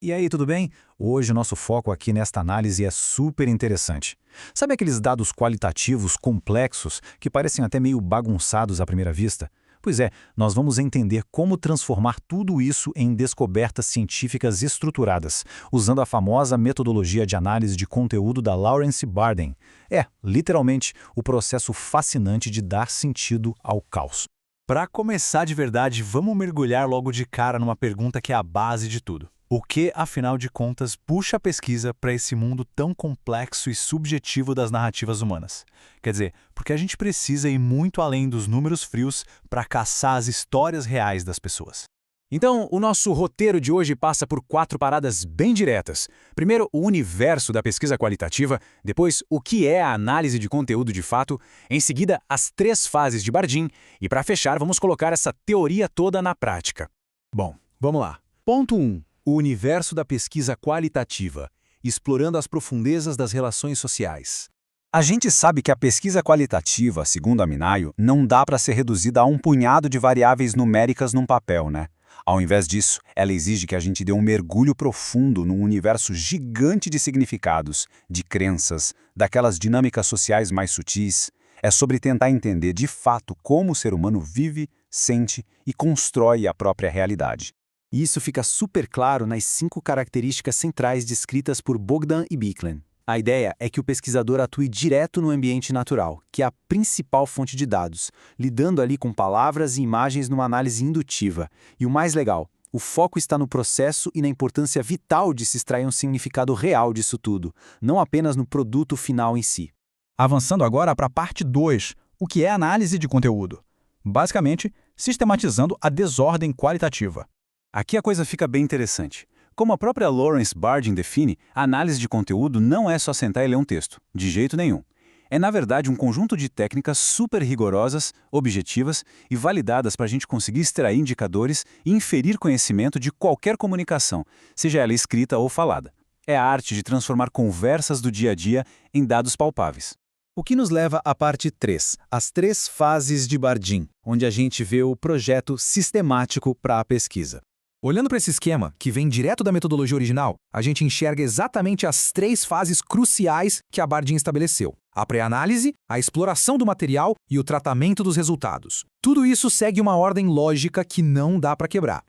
E aí, tudo bem? Hoje o nosso foco aqui nesta análise é super interessante. Sabe aqueles dados qualitativos complexos que parecem até meio bagunçados à primeira vista? Pois é, nós vamos entender como transformar tudo isso em descobertas científicas estruturadas, usando a famosa metodologia de análise de conteúdo da Lawrence Barden. É, literalmente, o processo fascinante de dar sentido ao caos. Para começar de verdade, vamos mergulhar logo de cara numa pergunta que é a base de tudo. O que, afinal de contas, puxa a pesquisa para esse mundo tão complexo e subjetivo das narrativas humanas? Quer dizer, porque a gente precisa ir muito além dos números frios para caçar as histórias reais das pessoas. Então, o nosso roteiro de hoje passa por 4 paradas bem diretas. Primeiro, o universo da pesquisa qualitativa, depois, o que é a análise de conteúdo de fato, em seguida, as 3 fases de Bardim, e para fechar, vamos colocar essa teoria toda na prática. Bom, vamos lá. Ponto 1. O universo da pesquisa qualitativa, explorando as profundezas das relações sociais. A gente sabe que a pesquisa qualitativa, segundo a Minayo, não dá para ser reduzida a um punhado de variáveis numéricas num papel, né? Ao invés disso, ela exige que a gente dê um mergulho profundo num universo gigante de significados, de crenças, daquelas dinâmicas sociais mais sutis. É sobre tentar entender de fato como o ser humano vive, sente e constrói a própria realidade. E isso fica super claro nas 5 características centrais descritas por Bogdan e Bicklin. A ideia é que o pesquisador atue direto no ambiente natural, que é a principal fonte de dados, lidando ali com palavras e imagens numa análise indutiva. E o mais legal, o foco está no processo e na importância vital de se extrair um significado real disso tudo, não apenas no produto final em si. Avançando agora para a parte 2, o que é análise de conteúdo. Basicamente, sistematizando a desordem qualitativa. Aqui a coisa fica bem interessante. Como a própria Lawrence Bardim define, a análise de conteúdo não é só sentar e ler um texto, de jeito nenhum. É, na verdade, um conjunto de técnicas super rigorosas, objetivas e validadas para a gente conseguir extrair indicadores e inferir conhecimento de qualquer comunicação, seja ela escrita ou falada. É a arte de transformar conversas do dia a dia em dados palpáveis. O que nos leva à parte 3, as 3 fases de Bardim, onde a gente vê o projeto sistemático para a pesquisa. Olhando para esse esquema, que vem direto da metodologia original, a gente enxerga exatamente as 3 fases cruciais que a Bardim estabeleceu: a pré-análise, a exploração do material e o tratamento dos resultados. Tudo isso segue uma ordem lógica que não dá para quebrar.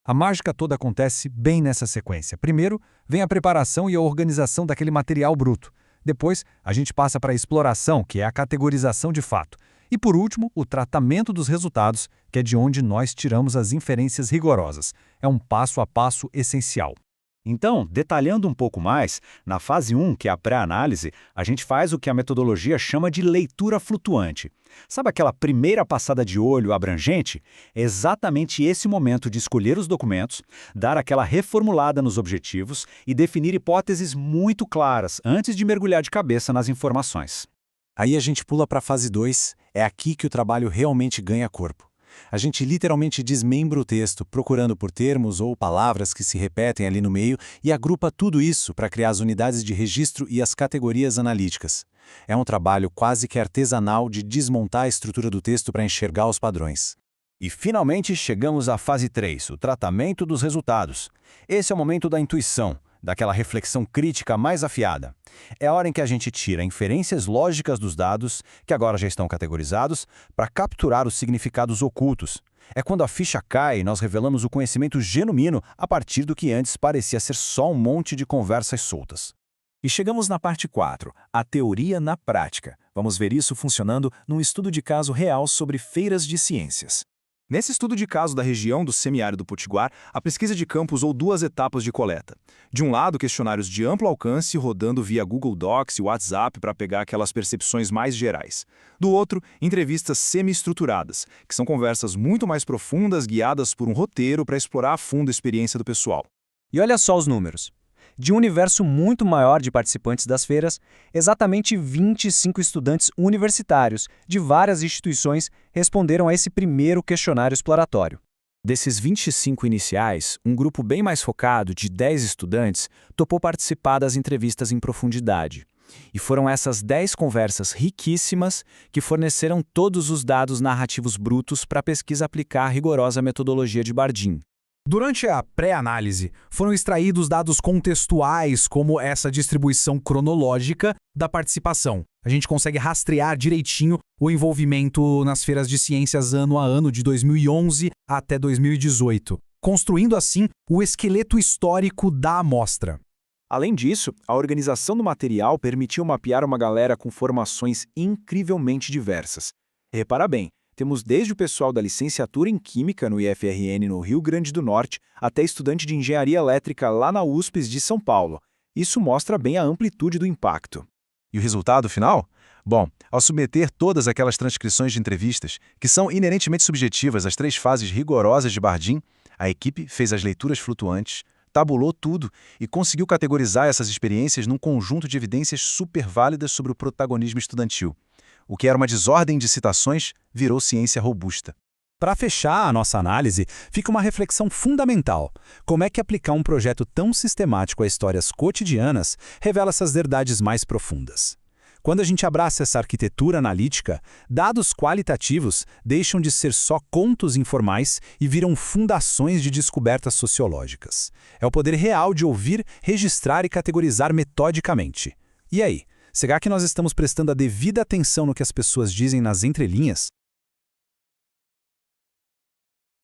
A mágica toda acontece bem nessa sequência. Primeiro, vem a preparação e a organização daquele material bruto. Depois, a gente passa para a exploração, que é a categorização de fato. E, por último, o tratamento dos resultados, que é de onde nós tiramos as inferências rigorosas. É um passo a passo essencial. Então, detalhando um pouco mais, na fase 1, que é a pré-análise, a gente faz o que a metodologia chama de leitura flutuante. Sabe aquela primeira passada de olho abrangente? É exatamente esse momento de escolher os documentos, dar aquela reformulada nos objetivos e definir hipóteses muito claras antes de mergulhar de cabeça nas informações. Aí a gente pula para a fase 2, é aqui que o trabalho realmente ganha corpo. A gente literalmente desmembra o texto, procurando por termos ou palavras que se repetem ali no meio e agrupa tudo isso para criar as unidades de registro e as categorias analíticas. É um trabalho quase que artesanal de desmontar a estrutura do texto para enxergar os padrões. E finalmente chegamos à fase 3, o tratamento dos resultados. Esse é o momento da intuição, daquela reflexão crítica mais afiada. É a hora em que a gente tira inferências lógicas dos dados, que agora já estão categorizados, para capturar os significados ocultos. É quando a ficha cai e nós revelamos o conhecimento genuíno a partir do que antes parecia ser só um monte de conversas soltas. E chegamos na parte 4, a teoria na prática. Vamos ver isso funcionando num estudo de caso real sobre feiras de ciências. Nesse estudo de caso da região do semiárido potiguar, a pesquisa de campo usou 2 etapas de coleta. De um lado, questionários de amplo alcance rodando via Google Docs e WhatsApp para pegar aquelas percepções mais gerais. Do outro, entrevistas semi-estruturadas, que são conversas muito mais profundas guiadas por um roteiro para explorar a fundo a experiência do pessoal. E olha só os números. De um universo muito maior de participantes das feiras, exatamente 25 estudantes universitários de várias instituições responderam a esse primeiro questionário exploratório. Desses 25 iniciais, um grupo bem mais focado, de 10 estudantes, topou participar das entrevistas em profundidade. E foram essas 10 conversas riquíssimas que forneceram todos os dados narrativos brutos para a pesquisa aplicar a rigorosa metodologia de Bardim. Durante a pré-análise, foram extraídos dados contextuais, como essa distribuição cronológica da participação. A gente consegue rastrear direitinho o envolvimento nas feiras de ciências ano a ano, de 2011 até 2018, construindo assim o esqueleto histórico da amostra. Além disso, a organização do material permitiu mapear uma galera com formações incrivelmente diversas. Repara bem, temos desde o pessoal da licenciatura em Química no IFRN no Rio Grande do Norte até estudante de Engenharia Elétrica lá na USP de São Paulo. Isso mostra bem a amplitude do impacto. E o resultado final? Bom, ao submeter todas aquelas transcrições de entrevistas, que são inerentemente subjetivas às 3 fases rigorosas de Bardeen, a equipe fez as leituras flutuantes, tabulou tudo e conseguiu categorizar essas experiências num conjunto de evidências super válidas sobre o protagonismo estudantil. O que era uma desordem de citações virou ciência robusta. Para fechar a nossa análise, fica uma reflexão fundamental. Como é que aplicar um projeto tão sistemático a histórias cotidianas revela essas verdades mais profundas? Quando a gente abraça essa arquitetura analítica, dados qualitativos deixam de ser só contos informais e viram fundações de descobertas sociológicas. É o poder real de ouvir, registrar e categorizar metodicamente. E aí, será que nós estamos prestando a devida atenção no que as pessoas dizem nas entrelinhas?